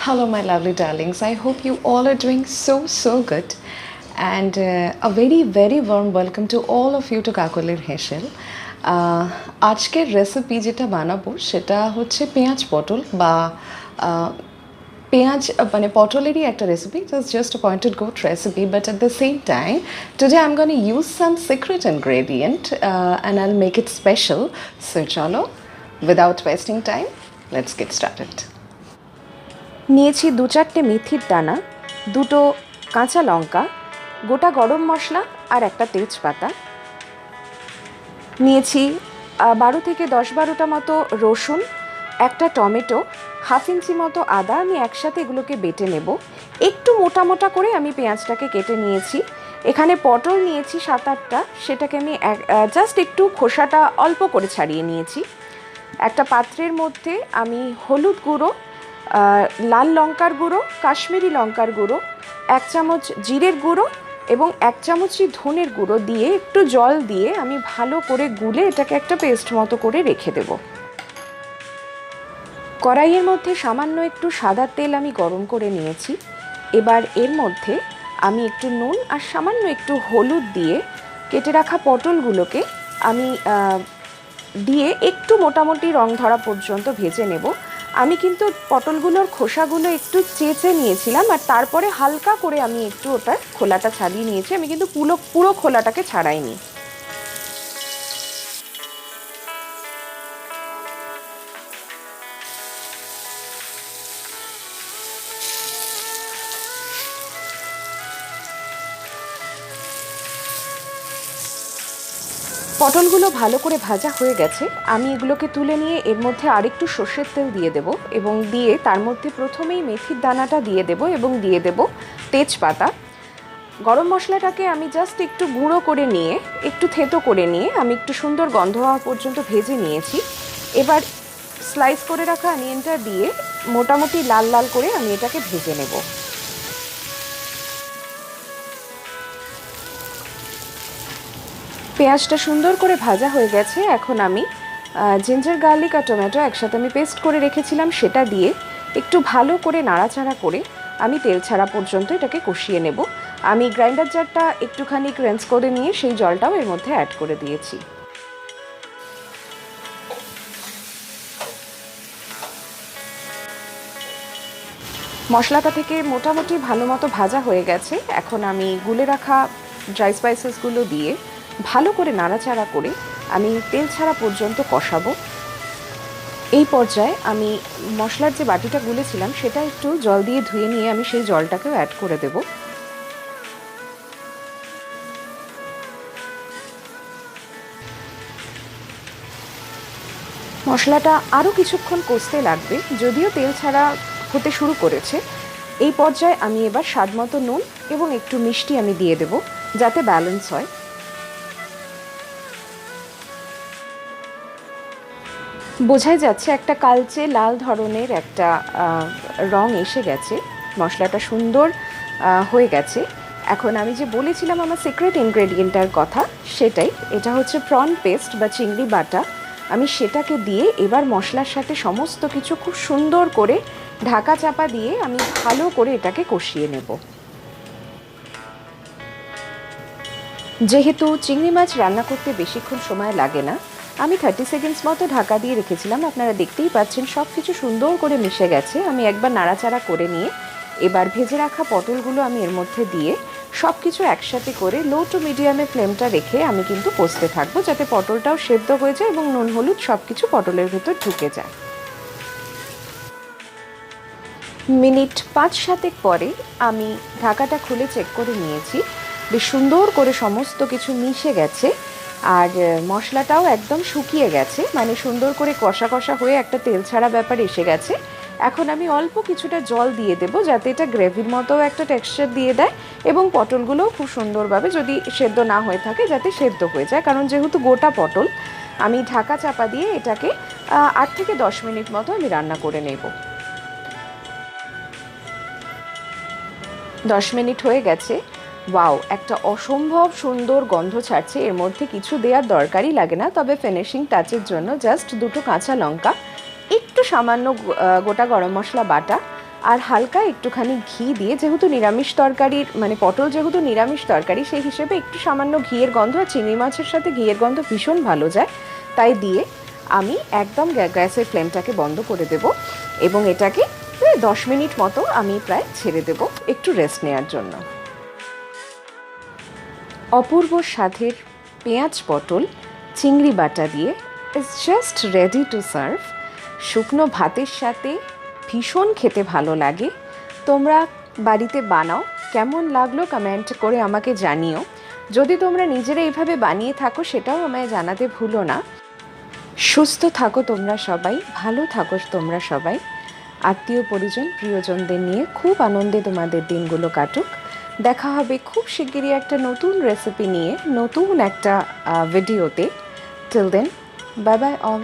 Hello, my lovely darlings. I hope you all are doing so good. And a very warm welcome to all of you to কাকলির হেসেল। আজকের recipe যেটা বানাবো সেটা হচ্ছে পেঁয়াজ পটল বা পেঁয়াজ মানে পটলেরই একটা recipe, just a pointed goat recipe, but at the same time today I'm going to use some secret ingredient and I'll make it special. So chalo, without wasting time, let's get started. নিয়েছি 2-4টে মেথির দানা, 2টো কাঁচা লঙ্কা, গোটা গরম মশলা আর একটা তেজপাতা। নিয়েছি 12 থেকে 10-12টা মতো রসুন, একটা টমেটো, হাফ ইঞ্চি মতো আদা। আমি একসাথে এগুলোকে বেটে নেব। একটু মোটা মোটা করে আমি পেঁয়াজটাকে কেটে নিয়েছি। এখানে পটল নিয়েছি 7-8টা, সেটাকে আমি জাস্ট একটু খোসাটা অল্প করে ছাড়িয়ে নিয়েছি। একটা পাত্রের মধ্যে আমি হলুদ গুঁড়ো, লাল লঙ্কার গুঁড়ো, কাশ্মীরি লঙ্কার গুঁড়ো, 1 চামচ জিরের গুঁড়ো এবং 1 চামচই ধনের গুঁড়ো দিয়ে একটু জল দিয়ে আমি ভালো করে গুলে এটাকে একটা পেস্ট মতো করে রেখে দেব। কড়াইয়ের মধ্যে সামান্য একটু সাদা তেল আমি গরম করে নিয়েছি। এবার এর মধ্যে আমি একটু নুন আর সামান্য একটু হলুদ দিয়ে কেটে রাখা পটলগুলোকে আমি দিয়ে একটু মোটামুটি রং ধরা পর্যন্ত ভেজে নেব। আমি কিন্তু পটলগুলোর খোসাগুলো একটু চেঁচে নিয়েছিলাম আর তারপরে হালকা করে আমি একটু ওটার খোলাটা ছাড়িয়ে নিয়েছি। আমি কিন্তু পুরো খোলাটাকে ছাড়াইনি। পটলগুলো ভালো করে ভাজা হয়ে গেছে। আমি এগুলোকে তুলে নিয়ে এর মধ্যে আরেকটু সর্ষের তেল দিয়ে দেব এবং দিয়ে তার মধ্যে প্রথমেই মেথির দানাটা দিয়ে দেব এবং দিয়ে দেব তেজপাতা। গরম মশলাটাকে আমি জাস্ট একটু গুঁড়ো করে নিয়ে একটু থেতো করে নিয়ে আমি একটু সুন্দর গন্ধ হওয়া পর্যন্ত ভেজে নিয়েছি। এবার স্লাইস করে রাখা অনিয়নটা দিয়ে মোটামুটি লাল লাল করে আমি এটাকে ভেজে নেব। পেঁয়াজটা সুন্দর করে ভাজা হয়ে গেছে। এখন আমি জিঞ্জার গার্লিক আর টমেটো একসাথে আমি পেস্ট করে রেখেছিলাম সেটা দিয়ে একটু ভালো করে নাড়াচাড়া করে আমি তেল ছাড়া পর্যন্ত এটাকে কষিয়ে নেব। আমি গ্রাইন্ডার জারটা একটুখানি ক্রেন্স করে নিয়ে সেই জলটাও এর মধ্যে অ্যাড করে দিয়েছি। মশলাটা থেকে মোটামুটি ভালো মতো ভাজা হয়ে গেছে। এখন আমি গুলে রাখা ড্রাই স্পাইসেসগুলো দিয়ে ভালো করে নাড়াচাড়া করে আমি তেল ছাড়া পর্যন্ত কষাবো। এই পর্যায়ে আমি মশলার যে বাটিটা গুলেছিলাম সেটা একটু জল দিয়ে ধুয়ে নিয়ে আমি সেই জলটাকেও অ্যাড করে দেব। মশলাটা আরও কিছুক্ষণ কষতে লাগবে, যদিও তেল ছাড়া হতে শুরু করেছে। এই পর্যায়ে আমি এবার স্বাদমতো নুন এবং একটু মিষ্টি আমি দিয়ে দেব যাতে ব্যালেন্স হয়। বোঝাই যাচ্ছে একটা কালচে লাল ধরনের একটা রং এসে গেছে, মশলাটা সুন্দর হয়ে গেছে। এখন আমি যে বলেছিলাম আমার সিক্রেট ইনগ্রেডিয়েন্টটার কথা, সেটাই এটা হচ্ছে প্রন পেস্ট বা চিংড়ি বাটা। আমি সেটাকে দিয়ে এবার মশলার সাথে সমস্ত কিছু খুব সুন্দর করে ঢাকা চাপা দিয়ে আমি ভালো করে এটাকে কষিয়ে নেব। যেহেতু চিংড়ি মাছ রান্না করতে বেশিক্ষণ সময় লাগে না, আমি 30 সেকেন্ডস মতো ঢাকা দিয়ে রেখেছিলাম। আপনারা দেখতেই পাচ্ছেন সব কিছু সুন্দর করে মিশে গেছে। আমি একবার নাড়াচাড়া করে নিয়ে এবার ভেজে রাখা পটলগুলো আমি এর মধ্যে দিয়ে সব কিছু একসাথে করে লো টু মিডিয়ামে ফ্লেমটা রেখে আমি কিন্তু কষতে থাকবো যাতে পটলটাও সেদ্ধ হয়ে যায় এবং নুন হলুদ সব কিছু পটলের ভেতর ঢুকে যায়। মিনিট 5-7 পরে আমি ঢাকাটা খুলে চেক করে নিয়েছি। বেশ সুন্দর করে সমস্ত কিছু মিশে গেছে আর মশলাটাও একদম শুকিয়ে গেছে, মানে সুন্দর করে কষা কষা হয়ে একটা তেল ছাড়া ব্যাপার এসে গেছে। এখন আমি অল্প কিছুটা জল দিয়ে দেবো যাতে এটা গ্রেভির মতো একটা টেক্সচার দিয়ে দেয় এবং পটলগুলোও খুব সুন্দরভাবে, যদি সেদ্ধ না হয়ে থাকে, যাতে সেদ্ধ হয়ে যায়। কারণ যেহেতু গোটা পটল, আমি ঢাকা চাপা দিয়ে এটাকে 8 থেকে 10 মিনিট মতো আমি রান্না করে নেব। 10 মিনিট হয়ে গেছে। ওয়াও, একটা অসম্ভব সুন্দর গন্ধ ছাড়ছে। এর মধ্যে কিছু দেওয়ার দরকারই লাগে না, তবে ফিনিশিং টাচের জন্য জাস্ট 2টো কাঁচা লঙ্কা, একটু সামান্য গোটা গরম মশলা বাটা আর হালকা একটুখানি ঘি দিয়ে, যেহেতু নিরামিষ তরকারির মানে পটল যেহেতু নিরামিষ তরকারি, সেই হিসেবে একটু সামান্য ঘিয়ের গন্ধ, আর চিংড়ি মাছের সাথে ঘিয়ের গন্ধ ভীষণ ভালো যায়, তাই দিয়ে আমি একদম গ্যাসের ফ্লেমটাকে বন্ধ করে দেব এবং এটাকে 10 মিনিট মতো আমি প্রায় ছেড়ে দেব একটু রেস্ট নেওয়ার জন্য। অপূর্ব স্বাদের পেঁয়াজ পটল চিংড়ি বাটা দিয়ে is just ready to serve. শুকনো ভাতের সাথে ভীষণ খেতে ভালো লাগে। তোমরা বাড়িতে বানাও, কেমন লাগলো কমেন্ট করে আমাকে জানিও। যদি তোমরা নিজেরা এইভাবে বানিয়ে থাকো সেটাও আমায় জানাতে ভুলো না। সুস্থ থাকো তোমরা সবাই, ভালো থাকো তোমরা সবাই, আত্মীয় পরিজন প্রিয়জনদের নিয়ে খুব আনন্দে তোমাদের দিনগুলো কাটুক। দেখা হবে খুব শিগগিরই একটা নতুন রেসিপি নিয়ে, নতুন একটা ভিডিওতে। Till then, bye bye all.